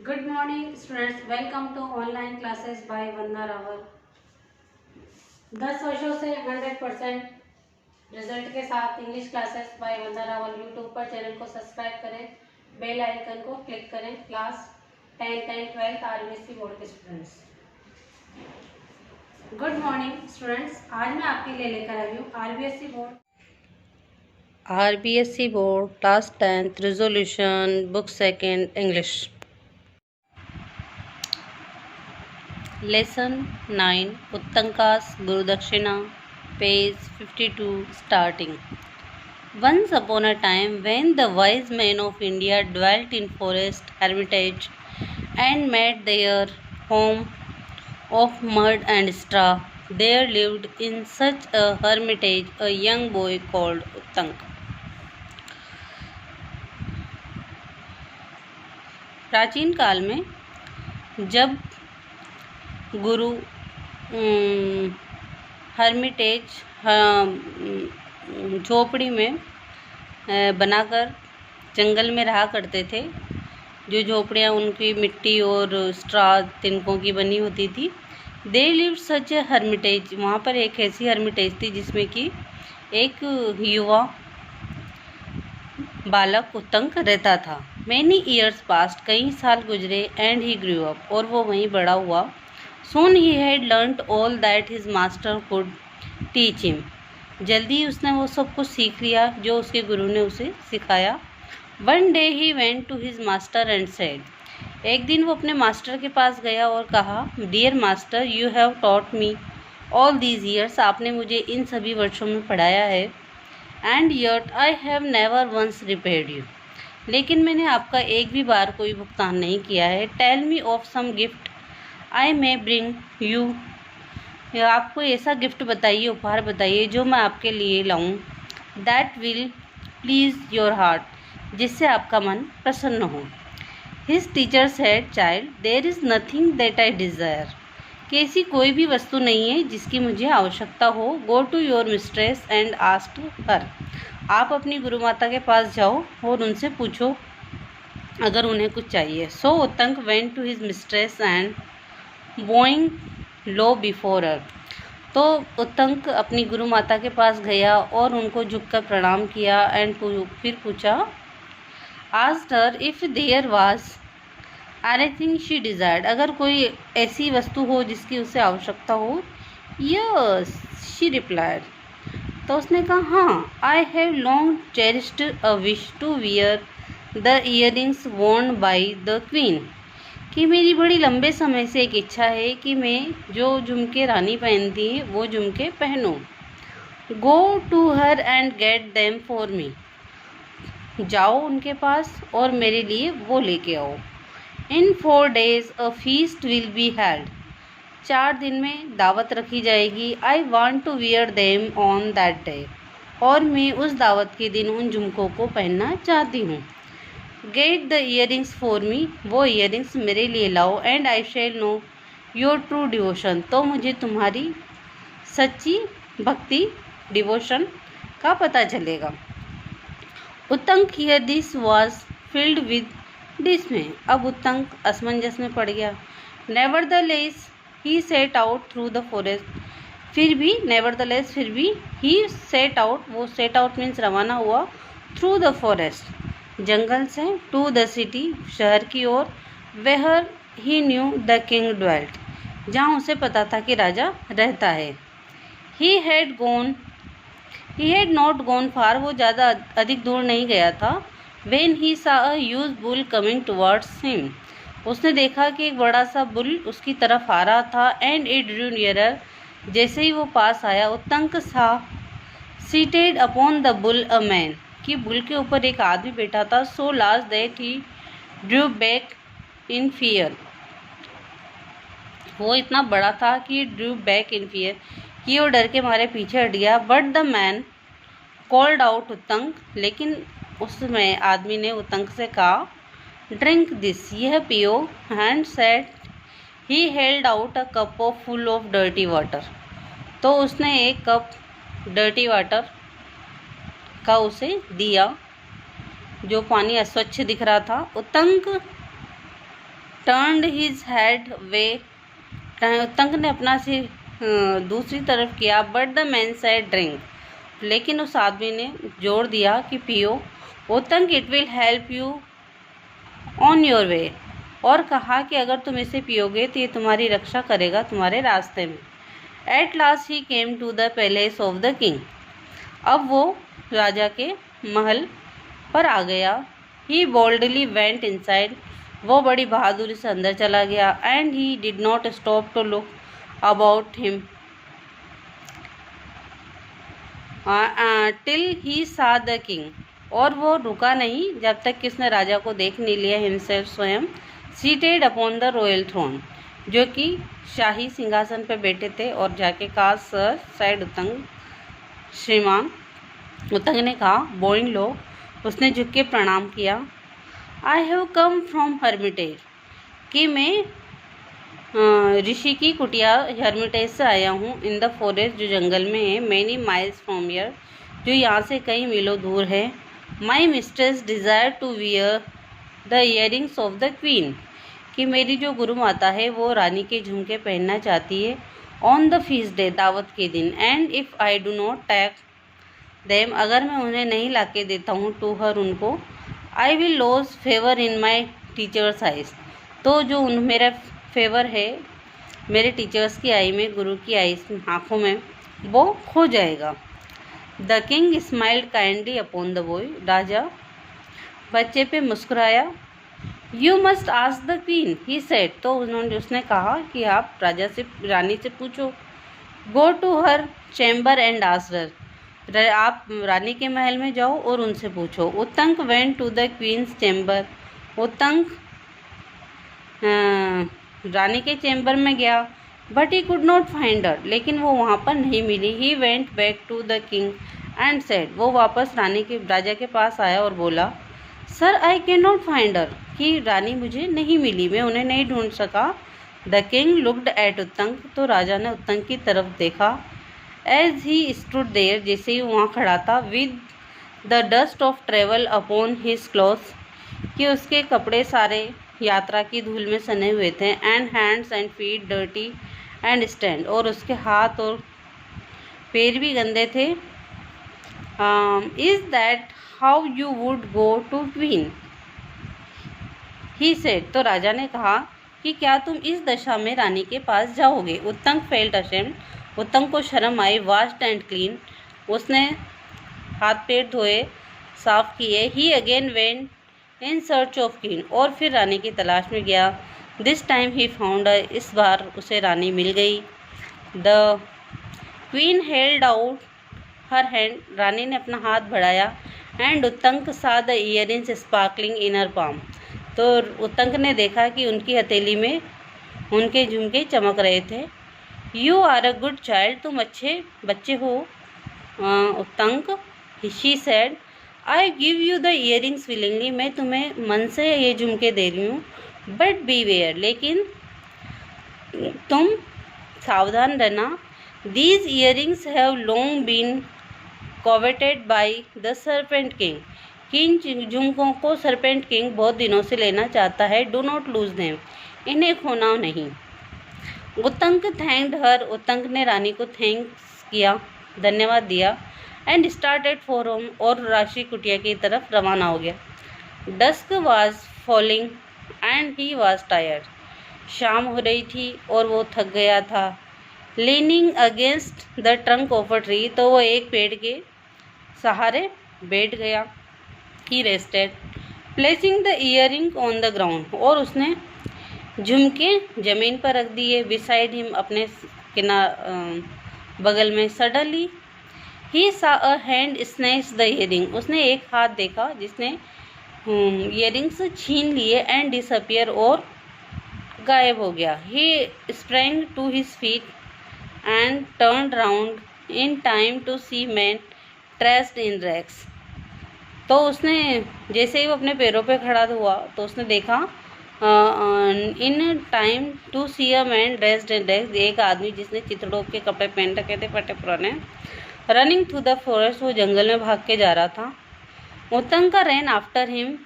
Good morning students, welcome to online classes by Vandana Rawal. 10 वर्षों से 100% result के साथ English classes by Vandana Rawal YouTube पर चैनल को सब्सक्राइब करें, बेल आइकन को क्लिक करें। Class 10th and 12th RBSC board के स्टूडेंट्स, गुड मॉर्निंग स्टूडेंट्स। आज मैं आपके लिए लेकर आई हूँ RBSC board class 10th resolution book second English lesson 9 Uttanka's Gurudakshina page 52 starting. Once upon a time when the wise men of India dwelt in forest hermitage and made their home of mud and straw, there lived in such a hermitage a young boy called Uttank. प्राचीन काल में जब गुरु Hermitage झोपड़ी में बनाकर जंगल में रहा करते थे। जो झोपड़ियाँ उनकी मिट्टी और स्ट्रा तिनकों की बनी होती थी। They lived such A Hermitage, वहाँ पर एक ऐसी हर्मिटेज थी जिसमें कि एक युवा बालक उत्तंक रहता था। मैनी ईयर्स पास्ट, कई साल गुजरे, एंड ही ग्रू अप, और वो वहीं बड़ा हुआ। Soon he had learnt all that his master could teach him. जल्दी ही उसने वो सब कुछ सीख लिया जो उसके गुरु ने उसे सिखाया। One day he went to his master and said, एक दिन वो अपने मास्टर के पास गया और कहा, Dear master, you have taught me all these years. आपने मुझे इन सभी वर्षों में पढ़ाया है। And yet I have never once repaid you. लेकिन मैंने आपका एक भी बार कोई भुगतान नहीं किया है। Tell me of some gift I may bring you. आपको ऐसा गिफ्ट बताइए, उपहार बताइए जो मैं आपके लिए लाऊं। That will please your heart, जिससे आपका मन प्रसन्न हो। His teacher said, Child, there is nothing that I desire. कि ऐसी कोई भी वस्तु नहीं है जिसकी मुझे आवश्यकता हो। Go to your mistress and ask her. आप अपनी गुरु माता के पास जाओ और उनसे पूछो अगर उन्हें कुछ चाहिए। So Uttank went to his mistress and bowing low before her. तो उत्तंक अपनी गुरु माता के पास गया और उनको झुककर प्रणाम किया। एंड फिर पूछा, asked her if there was anything she desired, अगर कोई ऐसी वस्तु हो जिसकी उसे आवश्यकता हो। Yes, she replied. तो उसने कहा, हाँ, I have long cherished a wish to wear the earrings worn by the queen. कि मेरी बड़ी लंबे समय से एक इच्छा है कि मैं जो झुमके रानी पहनती है वो झुमके पहनूं। Go to her and get them for me, जाओ उनके पास और मेरे लिए वो लेके आओ। In 4 days a feast will be held, 4 दिन में दावत रखी जाएगी। I want to wear them on that day, और मैं उस दावत के दिन उन झुमकों को पहनना चाहती हूँ। Get the earrings for me, वो ईयरिंग्स मेरे लिए लाओ। And I shall know your true devotion, तो मुझे तुम्हारी सच्ची भक्ति डिवोशन का पता चलेगा। Uttanka hear this was filled with dismay, अब उत्तंक असमंजस में पड़ गया। Nevertheless he set out through the forest, फिर भी नेवर द लेस फिर भी ही सेट आउट, वो सेट आउट मीन्स रवाना हुआ। थ्रू द फॉरेस्ट, जंगल से। टू द सिटी, शहर की ओर। Where he knew the king dwelt, जहाँ उसे पता था कि राजा रहता है। He had not gone far, वो ज़्यादा अधिक दूर नहीं गया था। वेन ही सा a huge bull coming towards him, उसने देखा कि एक बड़ा सा बुल उसकी तरफ आ रहा था। एंड इट ड्रू नियरर, जैसे ही वो पास आया, उत्तंक सा seated upon the bull a man, कि बुल के ऊपर एक आदमी बैठा था। So large that he Drew back in fear, वो इतना बड़ा था कि ड्रू बैक इन फियर, कि वो डर के मारे पीछे हट गया। But the man called out Uttanka, लेकिन उसमें आदमी ने उत्तंक से कहा, ड्रिंक दिस, यह पियो। And set he held out a cup of full of dirty water, तो उसने एक कप डर्टी वाटर का उसे दिया जो पानी अस्वच्छ दिख रहा था। उत्तंक टर्नड हिज हेड वे, उत्तंक ने अपना सिर दूसरी तरफ किया। But the man said drink, लेकिन उस आदमी ने जोर दिया कि पियो। Uttanka it will help you on your way, और कहा कि अगर तुम इसे पियोगे तो ये तुम्हारी रक्षा करेगा तुम्हारे रास्ते में। At last he came to the palace of the king, अब वो राजा के महल पर आ गया। ही बोल्डली वेंट इनसाइड, वो बड़ी बहादुरी से अंदर चला गया। And he did not stop to look about him till he saw the king, और वो रुका नहीं जब तक कि उसने राजा को देख नहीं लिया हिमसेल्फ स्वयं seated upon the royal throne, जो कि शाही सिंहासन पर बैठे थे। और जाके कहा सर साइड उत्तंग, श्रीमान। उत्तंग ने कहा बोइंग लो, उसने झुक के प्रणाम किया। I have come from Hermitage, कि मैं ऋषि की कुटिया हर्मिटेज से आया हूँ। इन द फॉरेस्ट, जो जंगल में है। मैनी माइल्स फ्रॉम हियर, जो यहाँ से कई मीलों दूर है। My mistress desire to wear the earrings of the queen, कि मेरी जो गुरु माता है वो रानी के झुमके पहनना चाहती है ऑन द फीस्ट डे, दावत के दिन। And if I do not take them, अगर मैं उन्हें नहीं ला के देता हूँ टू हर, उनको, I will loss favour in my teachers eyes, तो जो मेरा फेवर है मेरे टीचर्स की आई में, गुरु की आई आँखों में, वो खो जाएगा। The king smiled kindly upon the boy, राजा बच्चे पे मुस्कुराया। You must ask the queen he said, तो उसने कहा कि आप रानी से पूछो। Go to her chamber and ask her, आप रानी के महल में जाओ और उनसे पूछो। Uttanka went to the queen's chamber, Uttanka रानी के चैम्बर में गया। But he could not find her, लेकिन वो वहाँ पर नहीं मिली। ही went back to the king and said, वो वापस राजा के पास आया और बोला sir I can not find her, कि रानी मुझे नहीं मिली, मैं उन्हें नहीं ढूंढ सका। The king looked at Uttanka, तो राजा ने उत्तंक की तरफ देखा। एज ही स्टूड देयर, जैसे ही वहाँ खड़ा था। With the dust of travel upon his clothes, कि उसके कपड़े सारे यात्रा की धूल में सने हुए थे। And hands and feet dirty and stand, और उसके हाथ और पैर भी गंदे थे। Is that how you would go to queen he said, तो राजा ने कहा कि क्या तुम इस दशा में रानी के पास जाओगे। उत्तंक फेल्ट अशेम्ड, उत्तंक को शर्म आई। वाश्ड एंड क्लीन, उसने हाथ पैर धोए, साफ किए। He again went in search of queen, और फिर रानी की तलाश में गया। This time he found her, इस बार उसे रानी मिल गई। The queen held out her hand, रानी ने अपना हाथ बढ़ाया। And Uttanka saw the earrings sparkling in her palm, तो उत्तंक ने देखा कि उनकी हथेली में उनके झुमके चमक रहे थे। You are a good child, तुम अच्छे बच्चे हो Uttanka. She said I give you the earrings willingly, मैं तुम्हें मन से ये झुमके दे रही हूँ। बट बी वेयर, लेकिन तुम सावधान रहना। These earrings have long been coveted by the serpent king, किन झुमकों को सर्पेंट किंग बहुत दिनों से लेना चाहता है। डू नॉट लूज देम, इन्हें खोना नहीं। उत्तंक थैंक्ड हर, उत्तंक ने रानी को थैंक्स किया, धन्यवाद दिया। एंड स्टार्टेड फॉर होम, और राशि कुटिया की तरफ रवाना हो गया। Dusk was falling and he was tired, शाम हो रही थी और वो थक गया था। Leaning against the trunk of a tree, तो वो एक पेड़ के सहारे बैठ गया। He rested placing the earring on the ground, और उसने झुमके जमीन पर रख दिए। बिसाइड हिम, अपने बगल में। सडनली ही सा a hand snatch the earring, उसने एक हाथ देखा जिसने इयरिंग्स छीन लिए। एंड डिसअपियर, और गायब हो गया। He sprang to his feet and turn round in time to see man dressed in rags, तो उसने जैसे ही वो अपने पैरों पे खड़ा हुआ तो उसने देखा in time to see a man dressed in rags, एक आदमी जिसने चित्रडोप के कपड़े पहन रखे थे फटे पुराने। रनिंग थ्रू द फॉरेस्ट, वो जंगल में भाग के जा रहा था। उत्तंक का रैन आफ्टर हिम,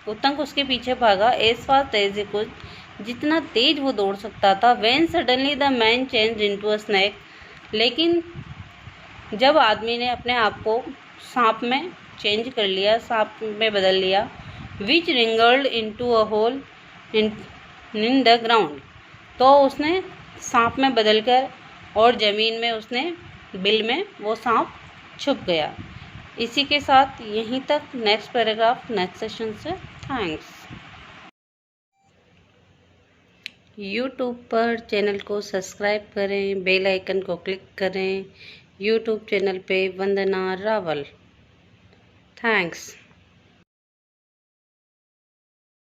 उत्तंक उसके पीछे भागा। As fast as he could, जितना तेज वो दौड़ सकता था। When suddenly the man change into a snake, लेकिन जब आदमी ने अपने आप को सांप में चेंज कर लिया, सांप में बदल लिया, which wriggled into a hole in the ground, तो उसने सांप में बदलकर और ज़मीन में उसने बिल में वो सांप छुप गया। इसी के साथ यहीं तक नेक्स्ट पैराग्राफ नेक्स्ट सेशन से। थैंक्स। यूट्यूब पर चैनल को सब्सक्राइब करें, बेल आइकन को क्लिक करें। यूट्यूब चैनल पे वंदना रावल। थैंक्स।